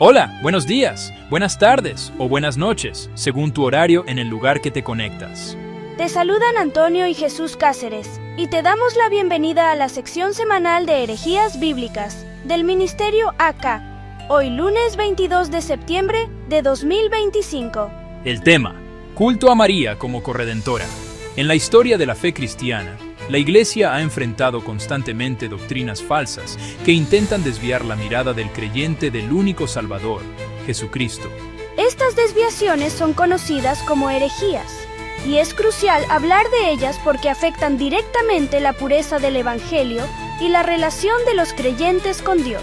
Hola, buenos días, buenas tardes o buenas noches, según tu horario en el lugar que te conectas. Te saludan Antonio y Jesús Cáceres, y te damos la bienvenida a la sección semanal de herejías bíblicas del Ministerio AK, hoy lunes 22 de septiembre de 2025. El tema: culto a María como corredentora. En la historia de la fe cristiana, la Iglesia ha enfrentado constantemente doctrinas falsas que intentan desviar la mirada del creyente del único Salvador, Jesucristo. Estas desviaciones son conocidas como herejías, y es crucial hablar de ellas porque afectan directamente la pureza del Evangelio y la relación de los creyentes con Dios.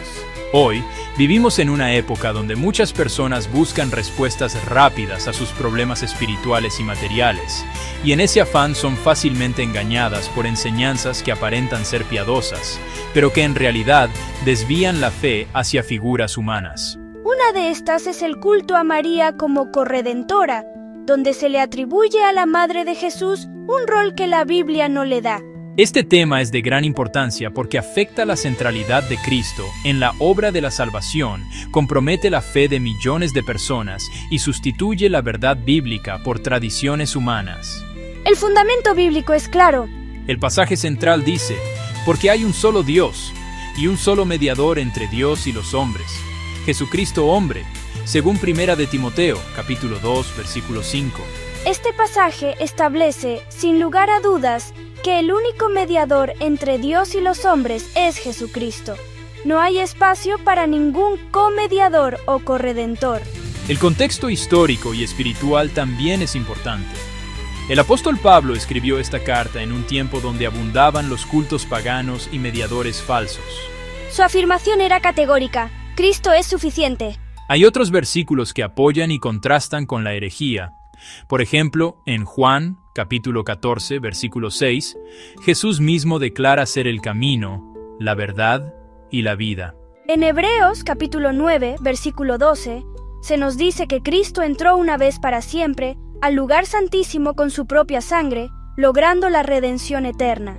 Hoy, vivimos en una época donde muchas personas buscan respuestas rápidas a sus problemas espirituales y materiales, y en ese afán son fácilmente engañadas por enseñanzas que aparentan ser piadosas, pero que en realidad desvían la fe hacia figuras humanas. Una de estas es el culto a María como corredentora, donde se le atribuye a la Madre de Jesús un rol que la Biblia no le da. Este tema es de gran importancia porque afecta la centralidad de Cristo en la obra de la salvación, compromete la fe de millones de personas y sustituye la verdad bíblica por tradiciones humanas. El fundamento bíblico es claro. El pasaje central dice: porque hay un solo Dios y un solo mediador entre Dios y los hombres, Jesucristo hombre, según 1 de Timoteo, capítulo 2, versículo 5. Este pasaje establece, sin lugar a dudas, que el único mediador entre Dios y los hombres es Jesucristo. No hay espacio para ningún comediador o corredentor. El contexto histórico y espiritual también es importante. El apóstol Pablo escribió esta carta en un tiempo donde abundaban los cultos paganos y mediadores falsos. Su afirmación era categórica: Cristo es suficiente. Hay otros versículos que apoyan y contrastan con la herejía. Por ejemplo, en Juan, capítulo 14, versículo 6, Jesús mismo declara ser el camino, la verdad y la vida. En Hebreos, capítulo 9, versículo 12, se nos dice que Cristo entró una vez para siempre al lugar santísimo con su propia sangre, logrando la redención eterna.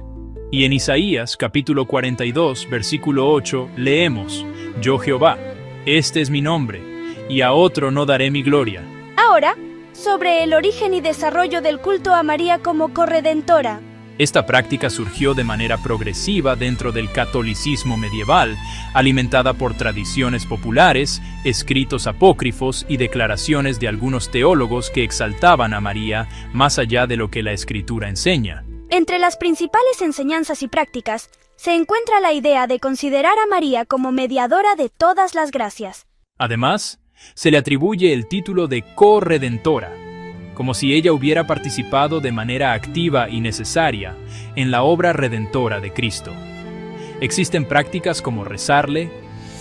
Y en Isaías, capítulo 42, versículo 8, leemos: Yo Jehová, este es mi nombre, y a otro no daré mi gloria. Ahora, sobre el origen y desarrollo del culto a María como corredentora. Esta práctica surgió de manera progresiva dentro del catolicismo medieval, alimentada por tradiciones populares, escritos apócrifos y declaraciones de algunos teólogos que exaltaban a María más allá de lo que la Escritura enseña. Entre las principales enseñanzas y prácticas, se encuentra la idea de considerar a María como mediadora de todas las gracias. Además, se le atribuye el título de corredentora, como si ella hubiera participado de manera activa y necesaria en la obra redentora de Cristo. Existen prácticas como rezarle,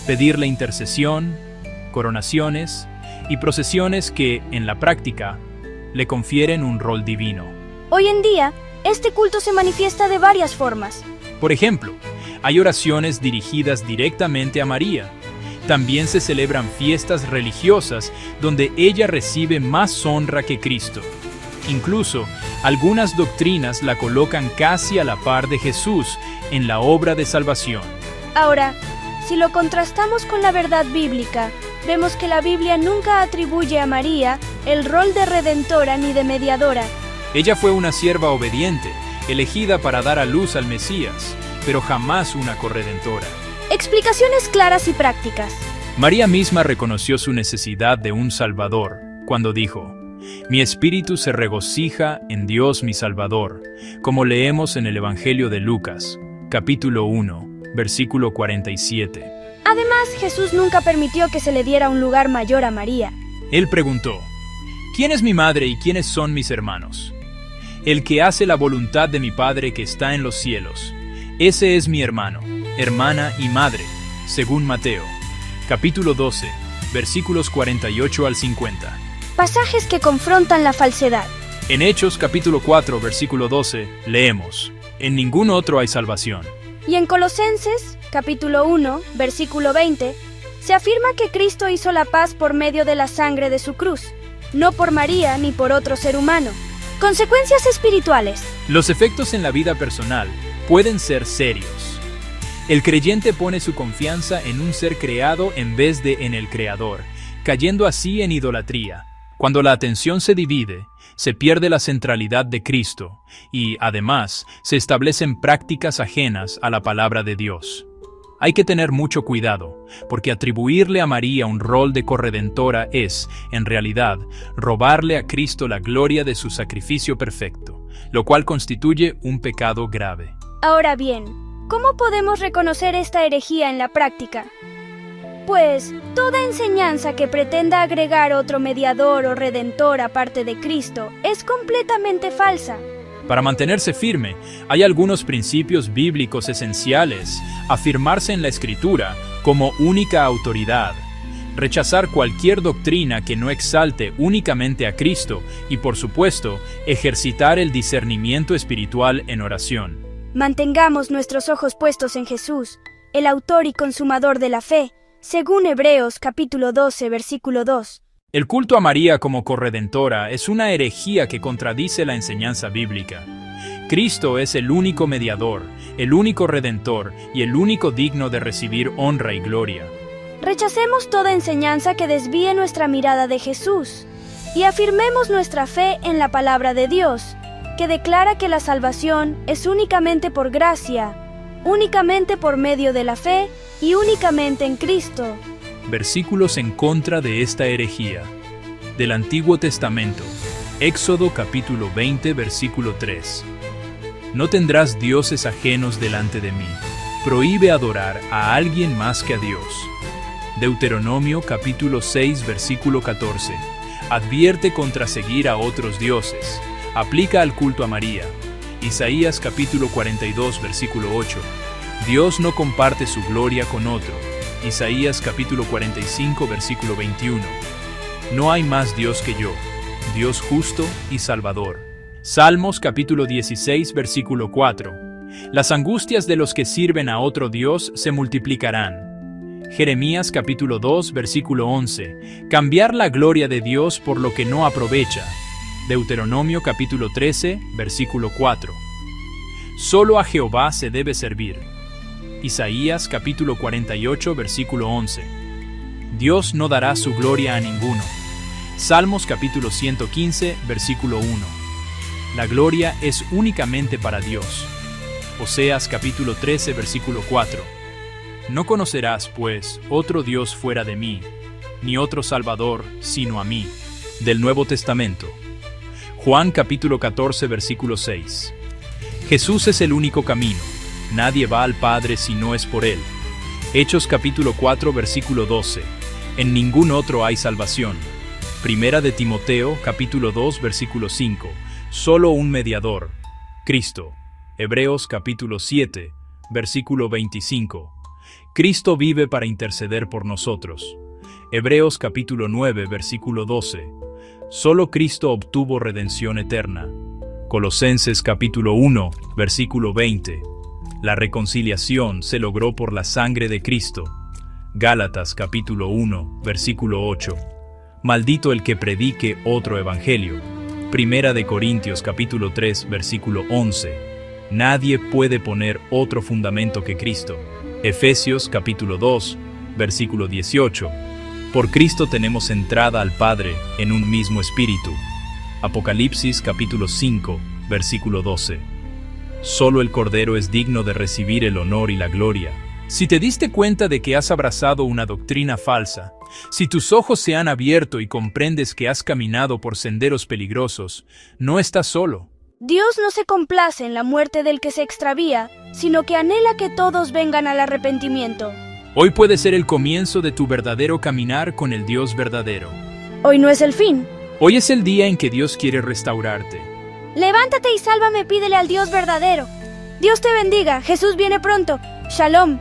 pedirle intercesión, coronaciones y procesiones que, en la práctica, le confieren un rol divino. Hoy en día, este culto se manifiesta de varias formas. Por ejemplo, hay oraciones dirigidas directamente a María. También se celebran fiestas religiosas donde ella recibe más honra que Cristo. Incluso, algunas doctrinas la colocan casi a la par de Jesús en la obra de salvación. Ahora, si lo contrastamos con la verdad bíblica, vemos que la Biblia nunca atribuye a María el rol de redentora ni de mediadora. Ella fue una sierva obediente, elegida para dar a luz al Mesías, pero jamás una corredentora. Explicaciones claras y prácticas. María misma reconoció su necesidad de un Salvador cuando dijo: Mi espíritu se regocija en Dios mi Salvador, como leemos en el Evangelio de Lucas, capítulo 1, versículo 47. Además, Jesús nunca permitió que se le diera un lugar mayor a María. Él preguntó: ¿Quién es mi madre y quiénes son mis hermanos? El que hace la voluntad de mi Padre que está en los cielos. Ese es mi hermano, hermana y madre, según Mateo, capítulo 12, versículos 48 al 50. Pasajes que confrontan la falsedad. En Hechos, capítulo 4, versículo 12, leemos: En ningún otro hay salvación. Y en Colosenses, capítulo 1, versículo 20, se afirma que Cristo hizo la paz por medio de la sangre de su cruz, no por María ni por otro ser humano. Consecuencias espirituales. Los efectos en la vida personal pueden ser serios. El creyente pone su confianza en un ser creado en vez de en el Creador, cayendo así en idolatría. Cuando la atención se divide, se pierde la centralidad de Cristo y, además, se establecen prácticas ajenas a la palabra de Dios. Hay que tener mucho cuidado, porque atribuirle a María un rol de corredentora es, en realidad, robarle a Cristo la gloria de su sacrificio perfecto, lo cual constituye un pecado grave. Ahora bien, ¿cómo podemos reconocer esta herejía en la práctica? Pues, toda enseñanza que pretenda agregar otro mediador o redentor aparte de Cristo es completamente falsa. Para mantenerse firme, hay algunos principios bíblicos esenciales: afirmarse en la Escritura como única autoridad, rechazar cualquier doctrina que no exalte únicamente a Cristo y, por supuesto, ejercitar el discernimiento espiritual en oración. Mantengamos nuestros ojos puestos en Jesús, el autor y consumador de la fe, según Hebreos capítulo 12, versículo 2. El culto a María como corredentora es una herejía que contradice la enseñanza bíblica. Cristo es el único mediador, el único redentor y el único digno de recibir honra y gloria. Rechacemos toda enseñanza que desvíe nuestra mirada de Jesús y afirmemos nuestra fe en la palabra de Dios, que declara que la salvación es únicamente por gracia, únicamente por medio de la fe y únicamente en Cristo. Versículos en contra de esta herejía. Del Antiguo Testamento, Éxodo capítulo 20, versículo 3. No tendrás dioses ajenos delante de mí. Prohíbe adorar a alguien más que a Dios. Deuteronomio capítulo 6, versículo 14. Advierte contra seguir a otros dioses. Aplica al culto a María. Isaías capítulo 42, versículo 8. Dios no comparte su gloria con otro. Isaías capítulo 45, versículo 21. No hay más Dios que yo, Dios justo y salvador. Salmos capítulo 16, versículo 4. Las angustias de los que sirven a otro Dios se multiplicarán. Jeremías capítulo 2, versículo 11. Cambiar la gloria de Dios por lo que no aprovecha. Deuteronomio capítulo 13, versículo 4. Solo a Jehová se debe servir. Isaías capítulo 48, versículo 11. Dios no dará su gloria a ninguno. Salmos capítulo 115, versículo 1. La gloria es únicamente para Dios. Oseas capítulo 13, versículo 4. No conocerás, pues, otro Dios fuera de mí, ni otro Salvador sino a mí. Del Nuevo Testamento. Juan capítulo 14, versículo 6. Jesús es el único camino. Nadie va al Padre si no es por Él. Hechos capítulo 4, versículo 12. En ningún otro hay salvación. Primera de Timoteo capítulo 2, versículo 5. Solo un mediador, Cristo. Hebreos capítulo 7, versículo 25. Cristo vive para interceder por nosotros. Hebreos capítulo 9, versículo 12. Solo Cristo obtuvo redención eterna. Colosenses capítulo 1, versículo 20. La reconciliación se logró por la sangre de Cristo. Gálatas capítulo 1, versículo 8. Maldito el que predique otro evangelio. Primera de Corintios capítulo 3, versículo 11. Nadie puede poner otro fundamento que Cristo. Efesios capítulo 2, versículo 18. Por Cristo tenemos entrada al Padre en un mismo espíritu. Apocalipsis capítulo 5, versículo 12. Solo el Cordero es digno de recibir el honor y la gloria. Si te diste cuenta de que has abrazado una doctrina falsa, si tus ojos se han abierto y comprendes que has caminado por senderos peligrosos, no estás solo. Dios no se complace en la muerte del que se extravía, sino que anhela que todos vengan al arrepentimiento. Hoy puede ser el comienzo de tu verdadero caminar con el Dios verdadero. Hoy no es el fin. Hoy es el día en que Dios quiere restaurarte. Levántate y sálvame, pídele al Dios verdadero. Dios te bendiga, Jesús viene pronto. Shalom.